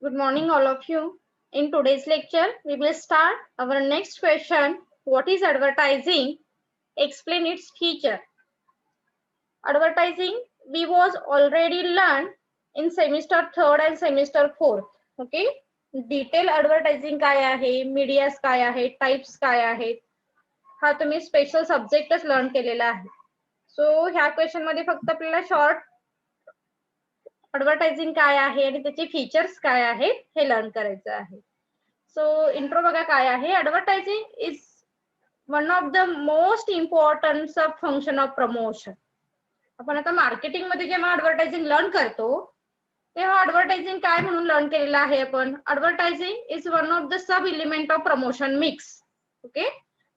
Good morning, all of you. In today's lecture, we will start our next question. What is advertising? Explain its feature. Advertising, we was already learned in semester 3rd and semester 4th. Okay. Detail advertising काय आहे, medias काय आहे, types काय आहेत, हा तुम्ही special सब्जेक्टच learn केलेला आहे. सो ह्या क्वेश्चन मध्ये फक्त आपल्याला शॉर्ट ॲडव्हर्टायझिंग काय आहे आणि त्याचे फीचर्स काय आहेत हे लर्न करायचं आहे. सो इंट्रो बघा काय आहे. Advertising is one of the most important sub function of promotion. आपण आता मार्केटिंग मध्ये जेव्हा ॲडव्हर्टायझिंग लर्न करतो तेव्हा ॲडव्हर्टायझिंग काय म्हणून लर्न केलेलं आहे आपण. Advertising is one of the sub element of promotion mix. Okay,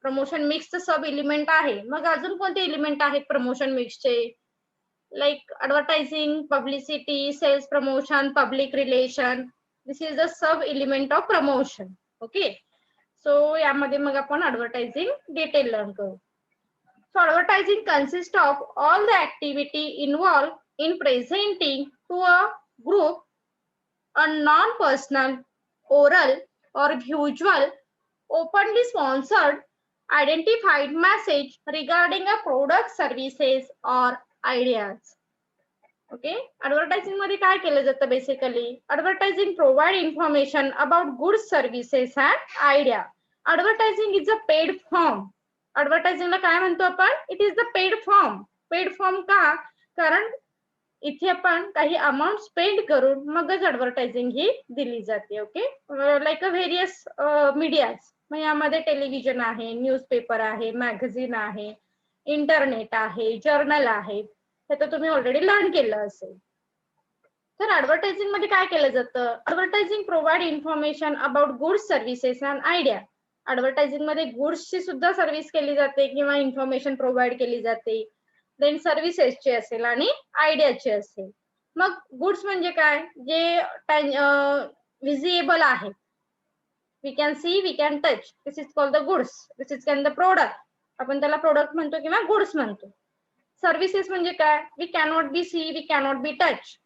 promotion मिक्सचं सब एलिमेंट आहे. मग अजून कोणते एलिमेंट आहेत प्रमोशन मिक्सचे? like advertising, publicity, sales promotion, public relation. This is the sub element of promotion. Okay, so यामध्ये मग आपण advertising detail learn करू. So advertising consists of all the activity involved in presenting to a group a non-personal, oral or visual, openly sponsored, identified message regarding a product, services or ideas. Okay, advertising मध्ये काय केलं जातं basically. Advertising provide information about goods, services and idea. Advertising is a paid form. ॲडव्हर्टायझिंगला काय म्हणतो आपण? It is the paid form. Paid form का? कारण इथे आपण काही अमाऊंट स्पेंड करून मगच ॲडव्हर्टायझिंग ही दिली जाते. Okay, like a various medias. मग यामध्ये टेलिव्हिजन आहे, न्यूजपेपर आहे, मॅगझिन आहे, इंटरनेट आहे, जर्नल आहे. हे तर तुम्ही ऑलरेडी लर्न केलं असेल. तर ॲडव्हर्टायझिंग मध्ये काय केलं जातं? Advertising provide information about goods, services and idea. Advertising मध्ये गुड्सची सुद्धा सर्व्हिस केली जाते किंवा इन्फॉर्मेशन प्रोव्हाइड केली जाते. देन सर्व्हिसेसची असेल आणि आयडियाची असेल. मग गुड्स म्हणजे काय? जे विजिबल आहे. We can see, we can touch. This is called the goods. This is can the product. आपण त्याला प्रोडक्ट म्हणतो किंवा गुड्स म्हणतो. सर्व्हिसेस म्हणजे काय? We cannot be see, we cannot be touch.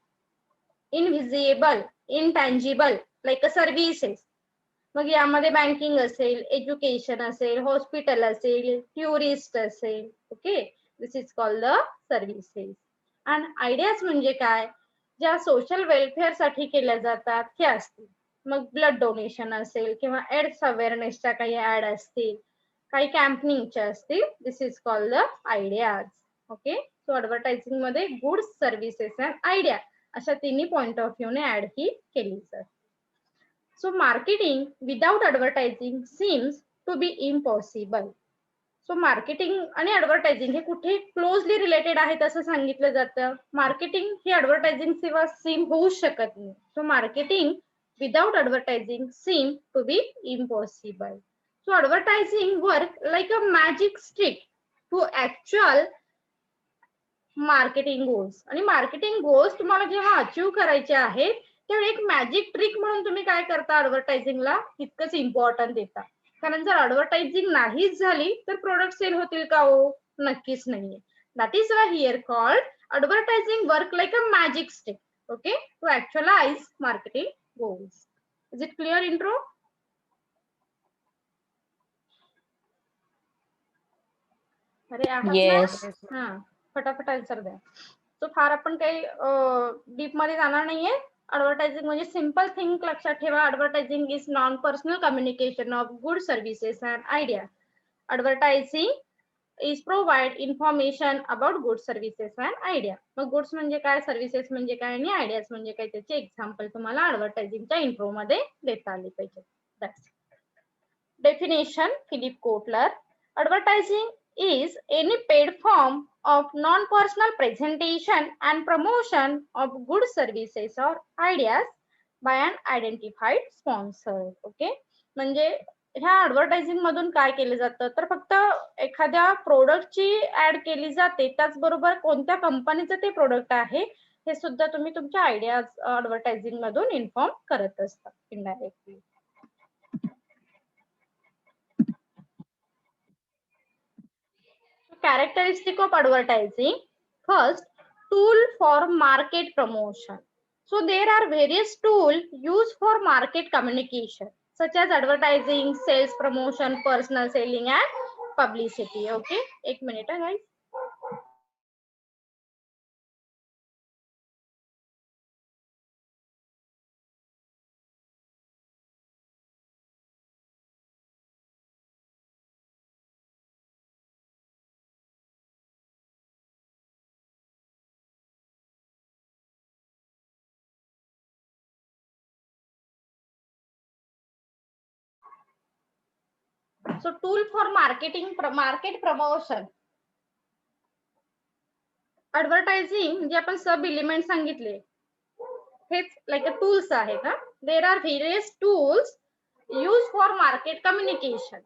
Invisible, intangible, like a services. मग यामध्ये banking असेल, एज्युकेशन असेल, हॉस्पिटल असेल, टुरिस्ट असेल. Okay, this is called the services. आणि आयडियाज म्हणजे काय? ज्या सोशल वेलफेअर साठी केल्या जातात हे असतील. मग ब्लड डोनेशन असेल किंवा एड्स अवेअरनेसच्या काही ऍड असतील, काही कॅम्पनिंगच्या असतील. This is called the ideas. Okay, so advertising मध्ये गुड्स, सर्व्हिसेस अँड आयडिया अशा तिन्ही पॉइंट ऑफ व्ह्यू ने ऍड ही केली जाते. So marketing without advertising seems to be impossible. So marketing आणि ॲडव्हर्टायझिंग हे कुठे क्लोजली रिलेटेड आहेत असं सांगितलं जातं. मार्केटिंग ही ॲडव्हर्टायझिंग शिवाय सीम होऊ शकत नाही. So marketing without advertising seem to be impossible. So advertising work like a magic stick to actual marketing goals. आणि मार्केटिंग गोल्स तुम्हाला जेव्हा अचीव करायचे आहेत तेव्हा एक मॅजिक ट्रिक म्हणून तुम्ही काय करता? ॲडव्हर्टायझिंगला तितकंच इम्पॉर्टंट देता. कारण जर ॲडव्हर्टायझिंग नाहीच झाली तर प्रोडक्ट सेल होतील का हो? नक्कीच नाहीये. That is why here called advertising work like a magic stick. Okay, to actualize marketing goals. Is it clear intro? अरे आहात ना? Yes. हा, फटाफट आन्सर द्या. तो फार आपण काही डीप मध्ये जाणार नाहीये. ॲडव्हर्टायझिंग म्हणजे सिंपल थिंग लक्षात ठेवा. Advertising is non personal communication of good, services and idea. Advertising is provide information about good, services and idea. मग गुड्स म्हणजे काय, सर्व्हिसेस म्हणजे काय आणि आयडियाज म्हणजे काय, त्याचे एक्झाम्पल तुम्हाला ॲडव्हर्टायझिंगच्या इंट्रो मध्ये देता आले पाहिजे. Definition, Philip Kotler. Advertising is any paid form of non-personal presentation and promotion of good, services or ideas by an identified sponsor. Okay, म्हणजे ह्या ॲडव्हर्टायझिंग मधून काय केलं जातं तर फक्त एखाद्या प्रोडक्टची ऍड केली जाते. त्याचबरोबर कोणत्या कंपनीचं ते प्रोडक्ट आहे हे सुद्धा तुम्ही तुमच्या आयडियाज ॲडव्हर्टायझिंग मधून इन्फॉर्म करत असता indirectly. Characteristic of advertising. First, tool for market promotion. So there are various tools used for market communication, such as advertising, sales promotion, personal selling, and publicity. Okay, एक minute, guys. So tool for market promotion. Advertising जे आपण सब element सांगितले हेच like a tools आहेत ना. There are various tools use for market communication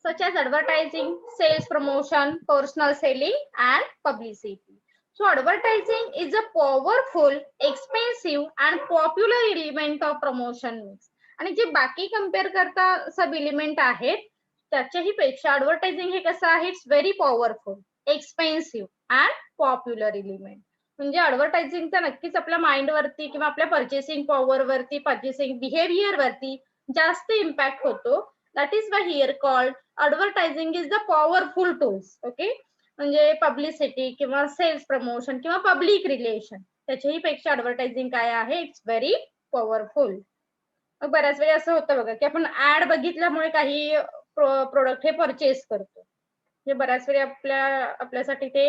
such as advertising, sales promotion, personal selling, and publicity. So advertising is a powerful, expensive, and popular element of promotion mix. आणि जे बाकी compare करता सब element आहेत त्याच्याही पेक्षा advertising हे कसं आहे, it's very powerful, expensive and popular element. म्हणजे ऍडव्हर्टायझिंगचा नक्कीच आपल्या माइंड वरती किंवा आपल्या पर्चेसिंग पॉवर वरती, पर्चेसिंग बिहेवियर वरती जास्त इम्पॅक्ट होतो. That is why here called advertising is the powerful tools. Okay, म्हणजे पब्लिसिटी किंवा सेल्स प्रमोशन किंवा पब्लिक रिलेशन त्याच्याही पेक्षा ऍडव्हर्टायझिंग काय आहे, इट्स व्हेरी पॉवरफुल. बऱ्याच वेळी असं होतं बघा की आपण ऍड बघितल्यामुळे काही प्रोडक्ट हे परचेस करतो. म्हणजे बऱ्याच वेळी आपल्यासाठी ते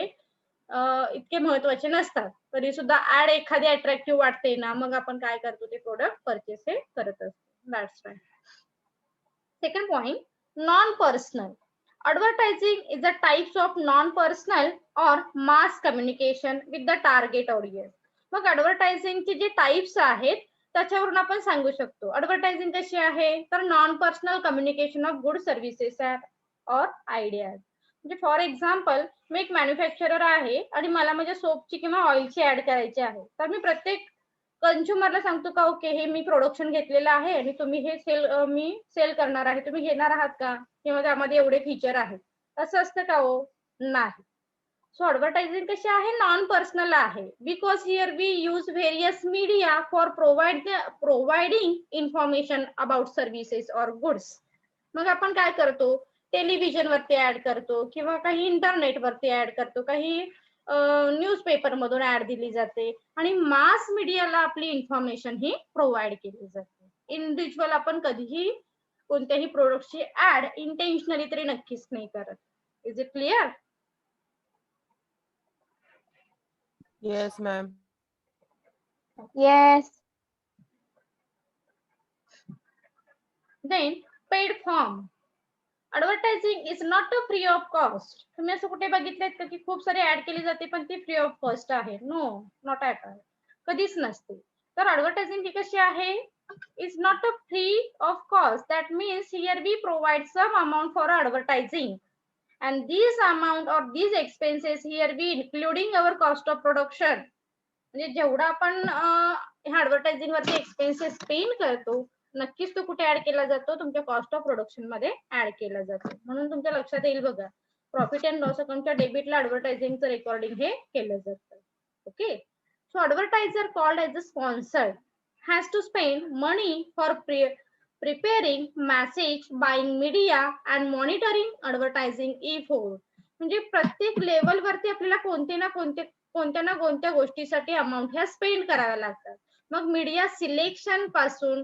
इतके महत्वाचे नसतात, तरी सुद्धा ऍड एखादी अट्रॅक्टिव्ह वाटते ना, मग आपण काय करतो, ते प्रोडक्ट परचेस हे करत असतो. That's right. Second point, non-personal. Advertising is a types of non-personal or mass communication with the target audience. मग ऍडव्हर्टायझिंग चे जे टाइप्स आहेत त्याच्यावरून आपण सांगू शकतो ऍडव्हर्टायझिंग कशी आहे, तर non personal communication of good services और आयडियाज. म्हणजे फॉर एक्झाम्पल, मी एक मॅन्युफॅक्चरर आहे आणि मला माझ्या सोपची किंवा ऑइलची ऍड करायची आहे, तर मी प्रत्येक कन्झ्युमरला सांगतो का, ओके हे मी प्रोडक्शन घेतलेलं आहे आणि तुम्ही हे मी सेल करणार आहे, तुम्ही घेणार आहात का, किंवा त्यामध्ये एवढे फीचर आहेत, असं असतं का हो, नाही. सो ऍडव्हर्टायझिंग कशी आहे, नॉन पर्सनल आहे, because here we use various media for providing information about services और गुड्स. मग आपण काय करतो, टेलिव्हिजन वरती ऍड करतो किंवा काही इंटरनेट वरती ऍड करतो, काही न्यूजपेपर मधून ऍड दिली जाते आणि मास मीडियाला आपली इन्फॉर्मेशन ही प्रोव्हाइड केली जाते. इंडिव्हिज्युअल आपण कधीही कोणत्याही प्रोडक्टची ऍड इंटेन्शनली तरी नक्कीच नाही करत. Is it clear? Yes, ma'am. Yes. Then paid form. Advertising is not a free of cost. तुम्ही असं कुठे बघितलेत का की खूप सारी ऍड केली जाते पण ती फ्री ऑफ कॉस्ट आहे? नो, नॉट ऍट ऑल, कधीच नसते. तर ऍडव्हर्टायझिंग ही कशी आहे, is not a free of cost. That means here we provide some amount for advertising and this amount or these expenses here we including our cost of production. म्हणजे जेवढा आपण ह्या ऍडव्हर्टायझिंग वरती एक्सपेन्सेस स्पेंड करतो नक्कीच तो कुठे add केला जातो, तुमच्या कॉस्ट ऑफ प्रोडक्शन मध्ये ऍड केला जातो. म्हणून तुमच्या लक्षात येईल बघा, प्रॉफिट अँड लॉस अकाउंटच्या डेबिटला ऍडव्हर्टायझिंगचं रेकॉर्डिंग हे केलं जातं. Okay, so advertiser called as a sponsor has to spend money for preparing message, buying media and monitoring advertising efforts. म्हणजे प्रत्येक लेवल वरती आपल्याला कोणत्या ना कोणत्या गोष्टीसाठी अमाऊंट ह्या स्पेंड कराव्या लागतात. मग मीडिया सिलेक्शन पासून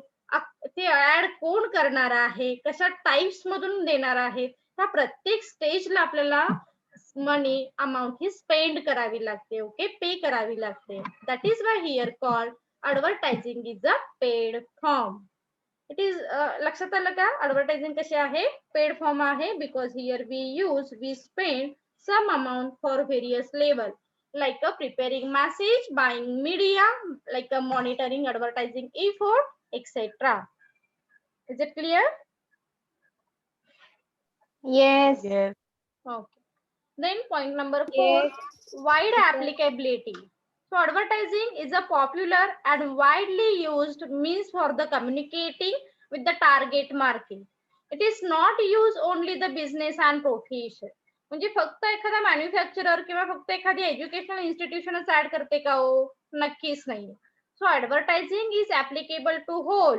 ते ऍड कोण करणार आहे, कशा टाइप्स मधून देणार आहे, ह्या प्रत्येक स्टेजला आपल्याला मनी अमाऊंट ही स्पेंड करावी लागते. ओके, पे करावी लागते. That is why here called advertising is a paid form. It is लक्षात आलं का, ऍडव्हर्टायझिंग कशी आहे, पेड फॉर्म आहे, because here we spend some amount for various level like a preparing message, buying media, like a monitoring advertising effort, etc. Is it clear? Yes. Yes. Okay. Then point number 4, Yes. wide applicability. So advertising is a popular and widely used means for the communicating with the target market. It is not used only the business and profession. म्हणजे फक्त एखादा manufacturer किंवा फक्त एखादी educational इन्स्टिट्यूशनच add करते का हो? नक्कीच नाही. So advertising is applicable to whole,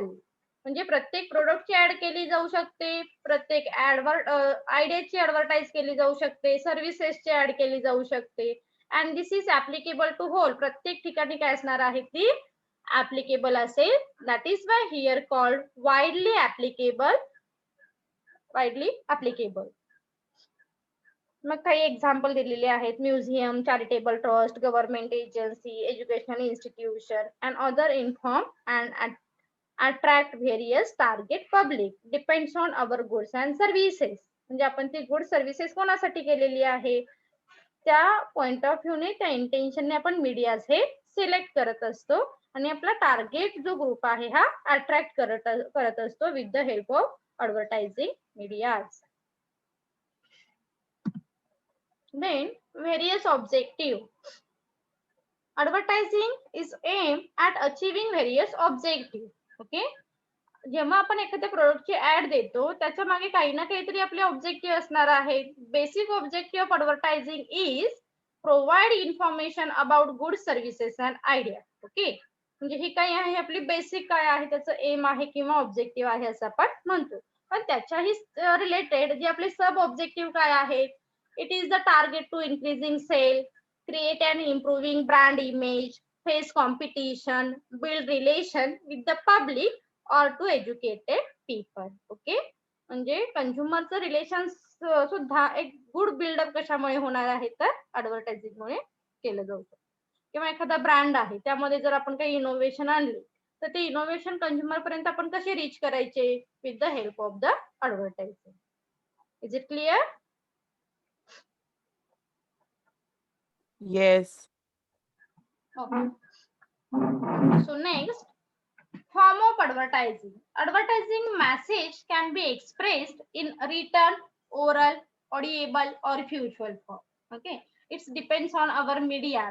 म्हणजे प्रत्येक प्रोडक्टची ऍड केली जाऊ शकते, प्रत्येक आयडियाची ऍडव्हर्टाइज केली जाऊ शकते, सर्व्हिसेसची ऍड केली जाऊ शकते. And this is applicable to whole, प्रत्येक ठिकाणी काय असणार आहे ती ऍप्लिकेबल असेल. That is why here called widely applicable. मग काही एक्झाम्पल दिलेले आहेत. Museum, charitable trust, government agency, educational institution and other inform and attract various target public depends on our goods and services. म्हणजे आपण ती गुड सर्व्हिसेस कोणासाठी केलेली आहे, त्या पॉइंट ऑफ व्ह्यूने, त्या इंटेन्शनने आपण मीडियाज हे सिलेक्ट करत असतो आणि आपला टार्गेट जो ग्रुप आहे हा अट्रॅक्ट करत असतो with the help of advertising medias. Then various objective. Advertising is aimed at achieving various objective. Okay. जेव्हा आपण एखाद्या प्रोडक्टची ऍड देतो त्याच्या मागे काही ना काहीतरी आपले ऑब्जेक्टिव्ह असणार आहे. Basic objective of advertising is provide information about good services and idea. Okay, म्हणजे ही काय आहे आपली बेसिक काय आहे, त्याचं एम आहे किंवा ऑब्जेक्टिव्ह आहे असं आपण म्हणतो. पण त्याच्याही रिलेटेड जे आपले सब ऑब्जेक्टिव्ह काय आहेत, it is the target to increasing sale, create and improving brand image, face competition, build relation with the public or to educated people. Okay, म्हणजे कंझ्युमरचं रिलेशन सुद्धा एक गुड बिल्डअप कशामुळे होणार आहे तर ऍडव्हर्टायझिंग मुळे केलं जाऊ शकतं. किंवा एखादा ब्रँड आहे त्यामध्ये जर आपण काही इनोव्हेशन आणले तर ते इनोव्हेशन कंझ्युमर पर्यंत आपण कसे रीच करायचे, with the help of the advertising. Is it clear? Yes. Okay. So next, form of advertising. Advertising message can be expressed in written, oral, audible or visual form. Okay. It depends on our media.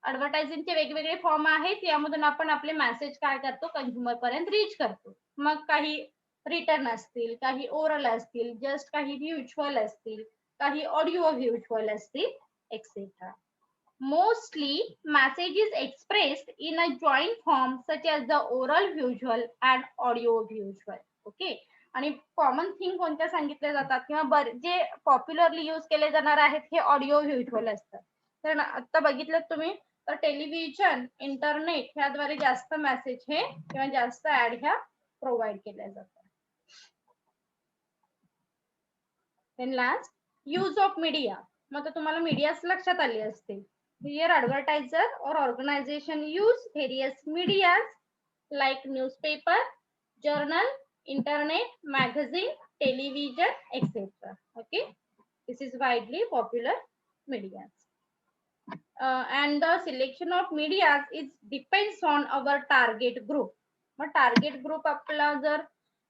Advertising चे वेगवेगळे form आहेत, यामधून आपण आपले message काय करतो consumer पर्यंत reach करतो. मग काही रिटर्न असतील, काही ओरल असतील, जस्ट काही व्हिज्युअल असतील, काही ऑडिओ व्हिज्युअल असतील, etcetera. Mostly message is expressed in a joint form such as the oral visual and audio visual. Okay. आणि कॉमन थिंग कोणत्या सांगितल्या जातात किंवा जे पॉप्युलरली यूज केले जाणार आहेत हे ऑडिओ व्हिज्युअल असतात. तर आता बघितलं तुम्ही तर टेलिव्हिजन, इंटरनेट ह्याद्वारे जास्त मेसेज हे किंवा जास्त ऍड ह्या प्रोव्हाइड केल्या जातात. Then last, use of media. मग तुम्हाला मीडिया लक्षात आली असतील. Here advertiser or organization use various medias like newspaper, journal, internet, magazine, television, etc. Okay, this is widely popular media. And the selection of media is depends on our target group. मग target group आपला जर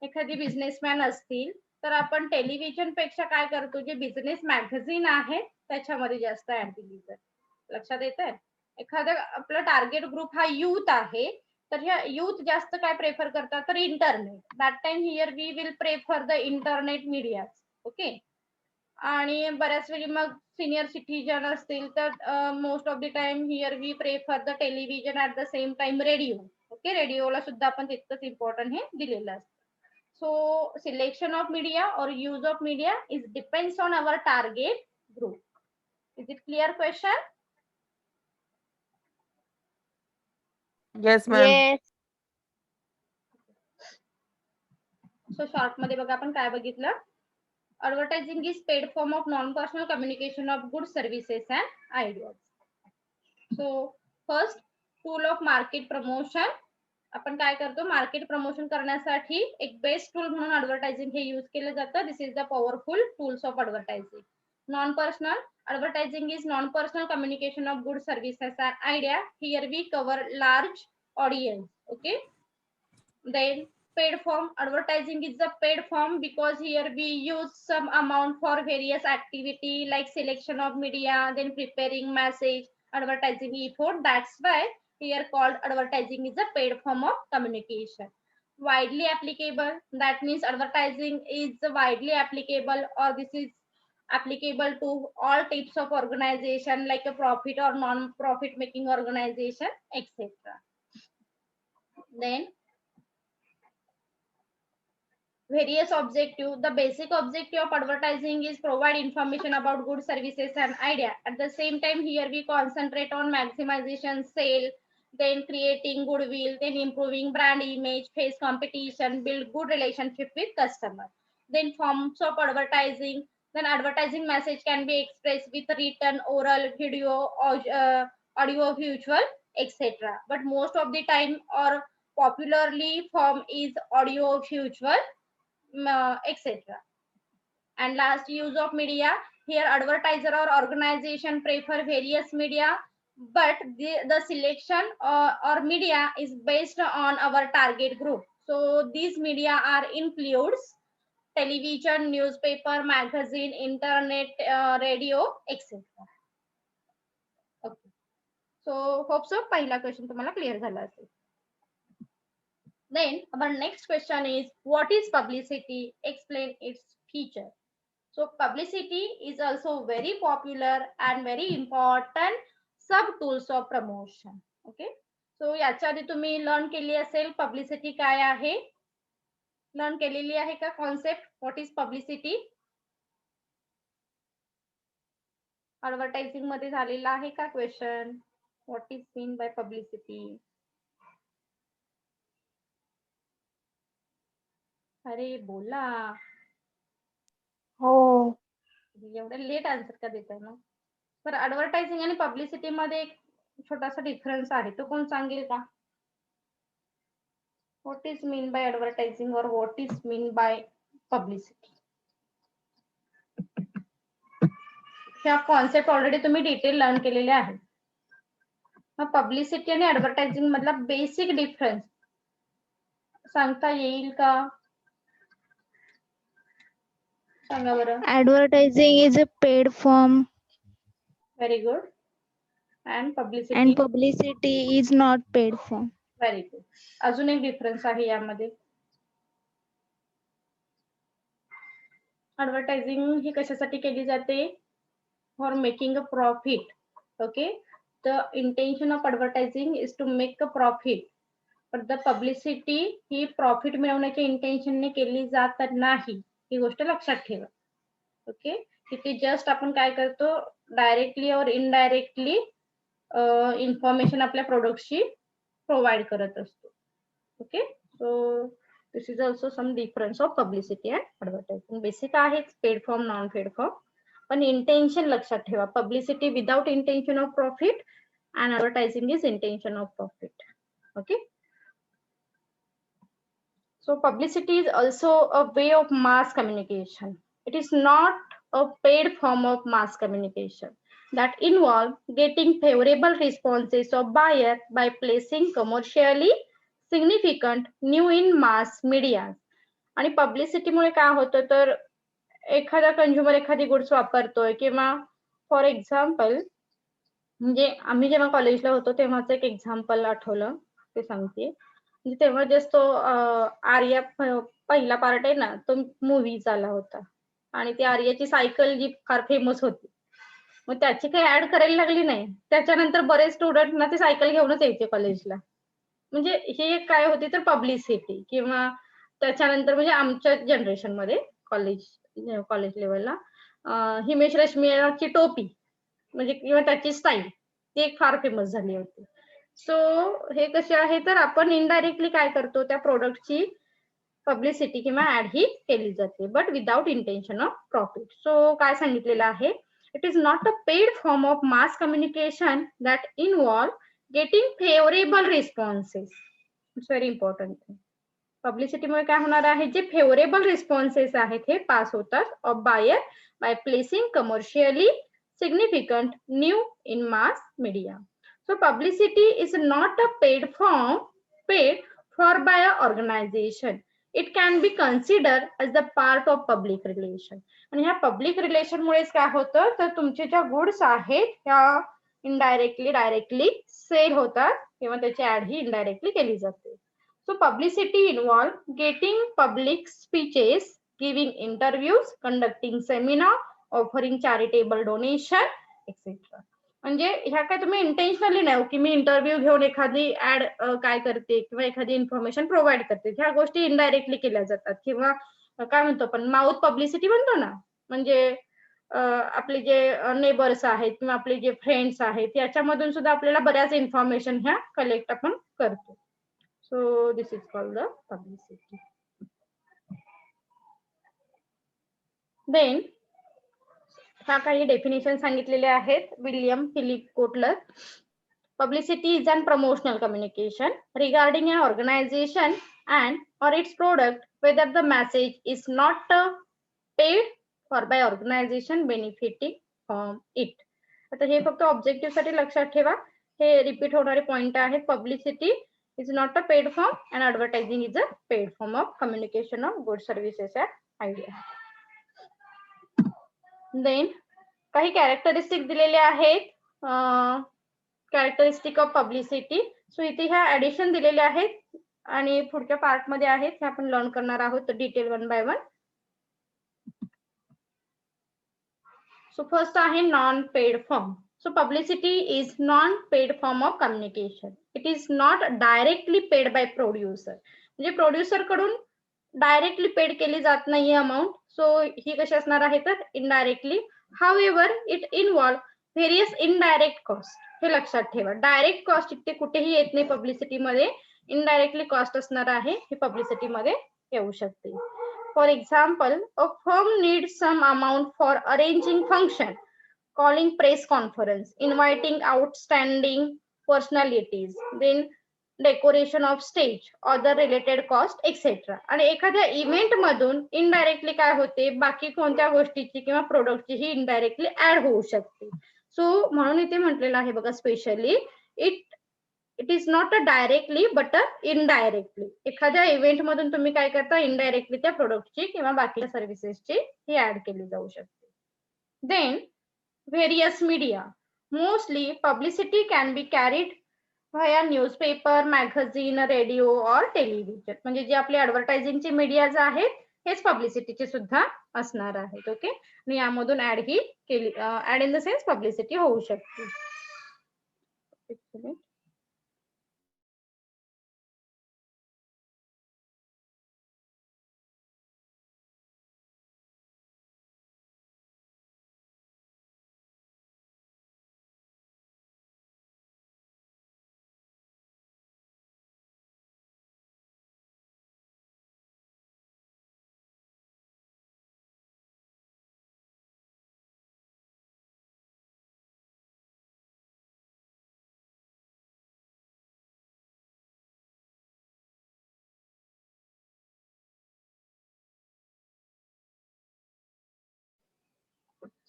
एखादी businessman असतील तर आपण television पेक्षा काय करतो, जे बिझनेस मॅगझिन आहे त्याच्यामध्ये जास्त ऍड दिली जाते. लक्षात येत आहे? एखादा आपला टार्गेट ग्रुप हा युथ आहे तर ह्या युथ जास्त काय प्रेफर करतात तर internet. That time here we will prefer the internet media. Okay. आणि बऱ्याच वेळी मग सिनियर सिटीजन असतील तर most of the time here we prefer the television at the same time radio. Okay, रेडिओला सुद्धा आपण तितकंच इम्पॉर्टंट हे दिलेलं असतं. So selection of media or use of media is depends on our target group. Is it clear question? Yes, ma'am. Yes. So short मध्ये बघा आपण काय बघितलं. Advertising is paid form of non-personal communication of goods, services and ideas. So first, tool of market promotion. आपण काय करतो, market promotion करण्यासाठी एक बेस्ट टूल म्हणून ऍडव्हर्टायझिंग हे यूज केलं जातं. This is the powerful tools of advertising. Non personal advertising is non-personal communication of goods, services and idea. Here we cover large audience. Okay. Then paid form. Advertising is the paid form because here we use some amount for various activity like selection of media, then preparing message, advertising effort. That's why here called advertising is a paid form of communication. Widely applicable. That means advertising is widely applicable, or this is applicable to all types of organization like a profit or non-profit making organization, etc. Then various objective. The basic objective of advertising is provide information about goods, services, and idea. At the same time, here we concentrate on maximization sale, then creating goodwill, then improving brand image, face competition, build good relationship with customer. Then forms of advertising. Then advertising message can be expressed with written, oral, video, or audio, visual, etc. But most of the time, or popularly form is audio, visual, etc. And last, use of media. Here advertiser or organization prefer various media, but the selection or media is based on our target group. So these media are includes television, newspaper, magazine, internet, radio, etc. Okay. So hope so पहिला question तुम्हाला clear झाला असेल. Then our next question is, what is publicity? Explain its feature. So publicity is also very popular and very important sub tools of promotion. Okay. So याच्या आधी तुम्ही learn केली असेल publicity काय आहे. लर्न केलेली आहे का concept? What is publicity? Advertising मध्ये झालेला आहे का question? What is mean by publicity? अरे बोला. हो. एवढं लेट आन्सर का देताय ना? तर ऍडव्हर्टायझिंग आणि पब्लिसिटी मध्ये एक छोटासा डिफरन्स आहे, तो कोण सांगेल का? What is mean by advertising और what is mean by publicity? ह्या कॉन्सेप्ट ऑलरेडी तुम्ही डिटेल लर्न केलेले आहे. मग पब्लिसिटी आणि ऍडव्हर्टायझिंग मधला बेसिक डिफरन्स सांगता येईल का? सांगा बरं. Advertising is a paid form very good. And publicity? and publicity is not paid form. Very good. अजून एक डिफरन्स आहे यामध्ये. ऍडव्हर्टायझिंग ही कशासाठी केली जाते? For making a profit. Okay. The intention of advertising is to make a profit. But the publicity ही profit मिळवण्याच्या इंटेन्शनने केली जात नाही, ही गोष्ट लक्षात ठेवा. ओके. तिथे जस्ट आपण काय करतो, डायरेक्टली और इनडायरेक्टली इन्फॉर्मेशन आपल्या प्रोडक्टची प्रोव्हाइड करत असतो. Okay. So this is also some difference of publicity and advertising. Basic आहेच, paid form, non paid form, पण इंटेन्शन लक्षात ठेवा. Publicity without intention of profit and advertising is intention of profit. Okay. So publicity is also a way of mass communication. It is not a paid form of mass communication that involve getting favorable responses of buyer by placing commercially significant new in mass media. आणि publicity मुळे काय होतं तर एखादा consumer एखादी goods वापरतोय किंवा for example म्हणजे आम्ही जेव्हा कॉलेजला होतो तेव्हाच एक एक्झाम्पल आठवलं ते सांगते. तेव्हा जस्ट तो आर्या पहिला पार्ट आहे ना, तो मूवी झाला होता आणि ती आर्याची सायकल जी फार फेमस होती, मग त्याची काही ऍड करायला लागली नाही. त्याच्यानंतर बरेच स्टुडंट ना ती सायकल घेऊनच यायचे कॉलेजला. म्हणजे ही एक काय होती तर पब्लिसिटी. किंवा त्याच्यानंतर म्हणजे आमच्या जनरेशन मध्ये कॉलेज लेवलला हिमेश रेशमियाची टोपी म्हणजे किंवा त्याची स्टाईल ती एक फार फेमस झाली होती. सो हे कसे आहे तर आपण इनडायरेक्टली काय करतो, त्या प्रोडक्टची पब्लिसिटी किंवा ऍड ही केली जाते, but without intention of profit. So काय सांगितलेलं आहे, it is not a paid form of mass communication that involve getting favourable responses. It's very important. पब्लिसिटीमुळे काय होणार आहे, जे फेवरेबल रिस्पॉन्सेस आहेत हे पास होतात of buyer by placing commercially significant new in mass media. So publicity is not a paid for by an organization. It can be considered as the part of public relation. आणि ह्या public relation मुळेच काय होतं तर तुमचे ज्या goods आहेत त्या इनडायरेक्टली डायरेक्टली सेल होतात किंवा त्याची ऍड ही इनडायरेक्टली केली जाते. So publicity involve getting public speeches, giving interviews, conducting seminar, offering charitable donation, etc. म्हणजे ह्या काय तुम्ही इंटेन्शनली नाही की मी इंटरव्ह्यू घेऊन एखादी ऍड काय करते किंवा एखादी इन्फॉर्मेशन प्रोव्हाइड करते, ह्या गोष्टी इनडायरेक्टली केल्या जातात. किंवा काय म्हणतो आपण माउथ पब्लिसिटी म्हणतो ना, म्हणजे आपले जे नेबर्स आहेत किंवा आपले जे फ्रेंड्स आहेत याच्यामधून सुद्धा आपल्याला बऱ्याच इन्फॉर्मेशन ह्या कलेक्ट आपण करतो. So this is called the publicity. Then ह्या काही डेफिनेशन सांगितलेले आहेत William Philip Kotler. Publicity is an promotional communication regarding an organization and or its product, whether the message is not paid or by organization benefiting from it. आता हे फक्त objective साठी लक्षात ठेवा, हे रिपीट होणारे पॉइंट आहेत. Publicity is not a paid form and advertising is a paid form of communication of good services and idea. Then काही कॅरेक्टरिस्टिक दिलेले आहेत. Characteristic of publicity. सो इथे ह्या ऍडिशन दिलेल्या आहेत आणि पुढच्या पार्ट मध्ये आहेत, हे आपण लर्न करणार आहोत detail one by one. So first आहे non paid form. So publicity is non paid form of communication. It is not directly paid by producer. म्हणजे प्रोड्युसर कडून डायरेक्टली पेड केली जात नाहीये अमाऊंट. सो ही कशी असणार आहे तर indirectly. However it involve various indirect cost. हे लक्षात ठेवा, डायरेक्ट कॉस्ट इथे कुठेही येत नाही पब्लिसिटीमध्ये, इनडायरेक्टली कॉस्ट असणार आहे हे पब्लिसिटीमध्ये येऊ शकते. For example, a firm needs some amount for arranging function, calling press conference, inviting outstanding personalities, then decoration of stage, other related cost, etc. आणि एखाद्या इव्हेंट मधून इनडायरेक्टली काय होते, बाकी कोणत्या गोष्टीची किंवा प्रोडक्टची ही इनडायरेक्टली ऍड होऊ शकते. सो म्हणून इथे म्हटलेलं आहे बघा specially, it is not a directly but a indirectly. एखाद्या इव्हेंट मधून तुम्ही काय करता, इनडायरेक्टली त्या प्रोडक्टची किंवा बाकीच्या सर्व्हिसेसची ही ऍड केली जाऊ शकते. Then various media. Mostly publicity can be carried via newspaper, magazine, radio और टेलिव्हिजन. म्हणजे जे आपले ऍडव्हर्टायझिंगचे मीडियाज आहेत हेच पब्लिसिटीचे सुद्धा असणार आहेत. ओके, आणि यामधून ऍड ही केली, ad in the sense publicity होऊ शकते.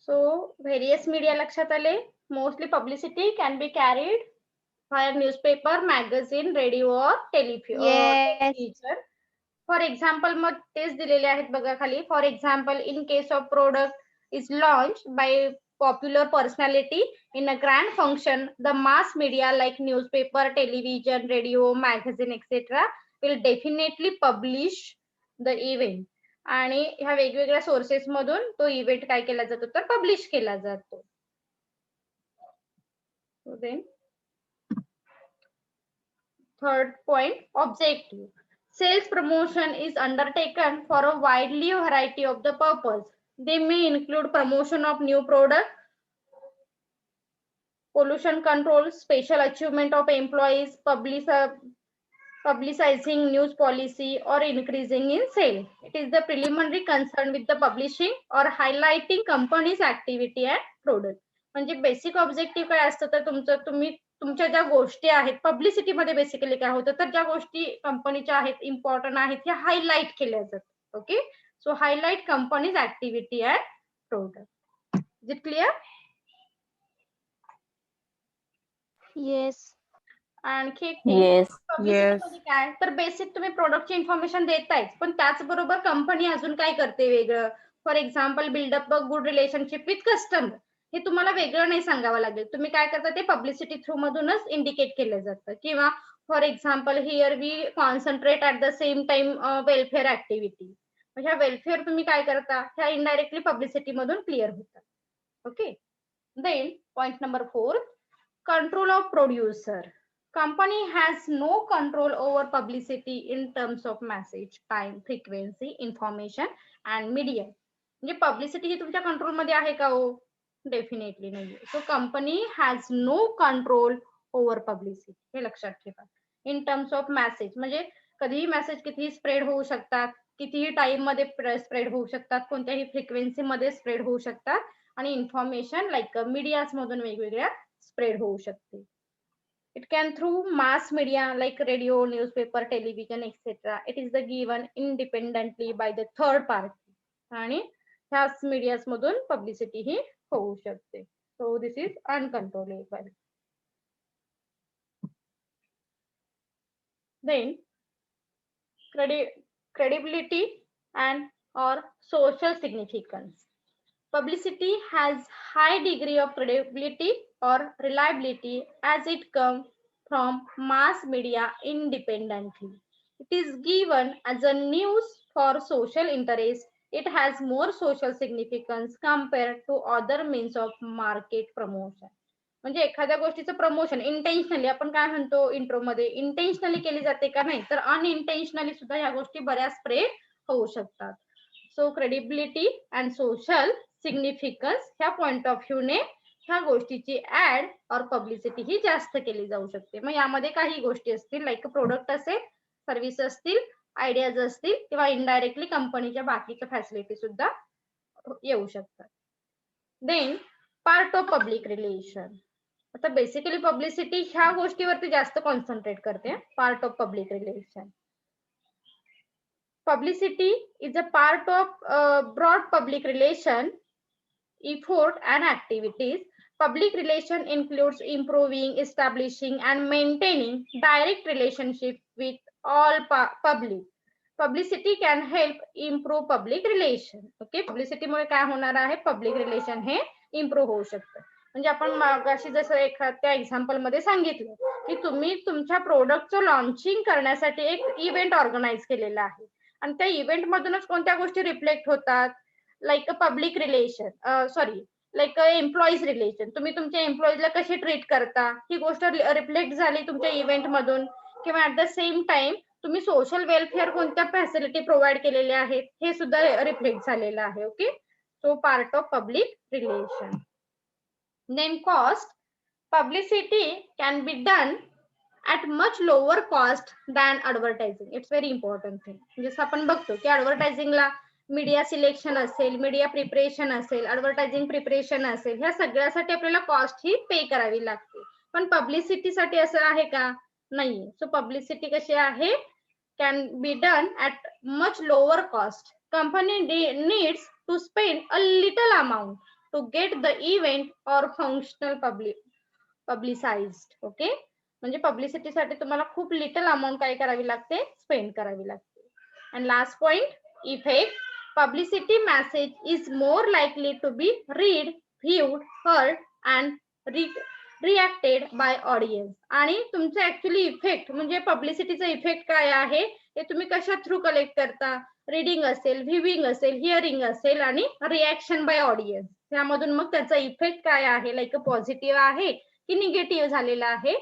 सो व्हेरियस मीडिया लक्षात आले. Mostly publicity can be carried via newspaper, magazine, radio और टेलिव्हिजन. फॉर एक्झाम्पल मग तेच दिलेले आहेत बघा खाली. For example, in case of product is launch by popular personality in a grand function, the mass media like newspaper, television, radio, magazine, etc. will definitely publish the event. आणि ह्या वेगवेगळ्या sources मधून तो इव्हेंट काय केला जातो तर publish केला जातो. Third point, objective. Sales promotion is undertaken for a widely variety of the purpose. They may include promotion of new product, pollution control, special achievement of employees, publicizing news policy, or increasing in sale. It is the preliminary concern with the publishing or highlighting company's activity and product. म्हणजे basic objective काय असतं तर तुमच्या ज्या गोष्टी आहेत publicity मध्ये basically काय होतं तर ज्या गोष्टी कंपनीच्या आहेत इम्पॉर्टंट आहेत ह्या हायलाइट केल्या जातात. Okay, so highlight companies activity and product. Is it clear? Yes. आणखी एक Yes. पब्लिसिटी काय तर बेसिक तुम्ही प्रोडक्टची इन्फॉर्मेशन देताय, पण त्याचबरोबर कंपनी अजून काय करते वेगळं. For example, build up a good relationship with customer. हे तुम्हाला वेगळं नाही सांगावं लागेल, तुम्ही काय करता ते पब्लिसिटी थ्रू मधूनच इंडिकेट केलं जातं. किंवा for example, here we concentrate at the same time welfare activity. ह्या वेलफेअर तुम्ही काय करता ह्या इनडायरेक्टली पब्लिसिटी मधून क्लिअर होतात. Okay, Then point number 4, control of producer. Company has no control over publicity in terms of message, time, frequency, information and medium. म्हणजे publicity ही तुमच्या कंट्रोल मध्ये आहे का हो? डेफिनेटली नाही. So company has no control over publicity, हे लक्षात ठेवा. इन टर्म्स ऑफ मेसेज म्हणजे कधीही मेसेज कितीही स्प्रेड होऊ शकतात, कितीही टाइम मध्ये स्प्रेड होऊ शकतात, कोणत्याही फ्रिक्वेन्सी मध्ये स्प्रेड होऊ शकतात आणि इन्फॉर्मेशन लाईक मीडियाज मधून वेगवेगळ्या स्प्रेड होऊ शकते. It can through mass media like radio, newspaper, television, etc. It is the given independently by the third party. आणि ह्याच मीडियाज मधून पब्लिसिटी ही होऊ शकते. So this is uncontrollable. Then credibility and or social significance. Publicity has high degree of credibility or reliability as it comes from mass media independently. It is given as a news for social interest. It has more social significance compared to other means of market promotion. म्हणजे एखाद्या गोष्टीचं promotion intentionally आपण काय म्हणतो intro मध्ये intentionally केली जाते का नाही, तर अनइंटेन्शनली सुद्धा ह्या गोष्टी बऱ्याच स्प्रेड होऊ शकतात. So credibility and social significance ह्या पॉइंट ऑफ व्ह्यू ने ह्या गोष्टीची ऍड और पब्लिसिटी ही जास्त केली जाऊ शकते. मग यामध्ये काही गोष्टी असतील लाईक प्रोडक्ट असेल, सर्व्हिस असतील, आयडियाज असतील किंवा इनडायरेक्टली कंपनीच्या बाकीच्या फॅसिलिटी सुद्धा येऊ शकतात. Then part of public relation. आता बेसिकली पब्लिसिटी ह्या गोष्टीवरती जास्त कॉन्सन्ट्रेट करते. Part of public relation. Publicity is a part of broad public relation effort and activities. Public relation includes improving, establishing and maintaining direct relationship with all public. Publicity can help improve public relation. Okay, publicity मुळे काय होणार आहे, public relation हे improve होऊ शकतं. म्हणजे आपण मागाशी जसं एखाद्या एक्झाम्पल मध्ये सांगितलं की तुम्ही तुमच्या प्रोडक्टचं लॉन्चिंग करण्यासाठी एक इव्हेंट ऑर्गनाइज केलेला आहे आणि त्या इव्हेंट मधूनच कोणत्या गोष्टी रिफ्लेक्ट होतात, like a public relation, like employees relation. तुम्ही तुमच्या एम्प्लॉईजला कशी ट्रीट करता ही गोष्ट रिफ्लेक्ट झाली तुमच्या इव्हेंट मधून, किंवा ऍट द सेम टाइम तुम्ही सोशल वेलफेअर कोणत्या फॅसिलिटी प्रोव्हाइड केलेल्या आहेत हे सुद्धा रिफ्लेक्ट झालेलं आहे. Okay, so part of public relation. Then cost. Publicity can be done at much lower cost than advertising. It's very important thing. जसं आपण बघतो की ऍडव्हर्टायझिंगला मीडिया सिलेक्शन असेल, मीडिया प्रिपरेशन असेल, ऍडव्हर्टायझिंग प्रिपरेशन असेल, ह्या सगळ्यासाठी आपल्याला कॉस्ट ही पे करावी लागते. पण पब्लिसिटीसाठी असं आहे का? नाहीये. सो पब्लिसिटी कशी आहे, can be done at much lower cost. Company needs to spend a little amount to get the event और फंक्शनल पब्लिसाइज्ड. ओके, म्हणजे पब्लिसिटीसाठी तुम्हाला खूप लिटल अमाउंट काय करावी लागते, स्पेंड करावी लागते. And last point, effect. Publicity message is more likely to be read, viewed, heard and reacted by audience. आणि तुमचं ऍक्च्युली इफेक्ट म्हणजे पब्लिसिटीचा इफेक्ट काय आहे हे तुम्ही कशा थ्रू कलेक्ट करता, रीडिंग असेल, व्ह्यूइंग असेल, हिअरिंग असेल आणि रिॲक्शन बाय ऑडियन्स. त्यामधून मग त्याचा इफेक्ट काय आहे, लाईक पॉझिटिव्ह आहे की निगेटिव्ह झालेला आहे,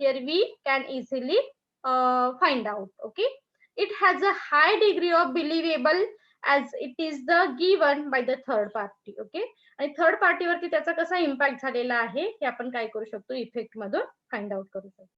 here we can easily find out. Okay, it has a high degree of believable as it is the given by the third party. Okay, आणि थर्ड पार्टी वरती त्याचा कसा इम्पॅक्ट झालेला आहे हे आपण काय करू शकतो, इफेक्ट मधून फाइंड आउट करू शकतो.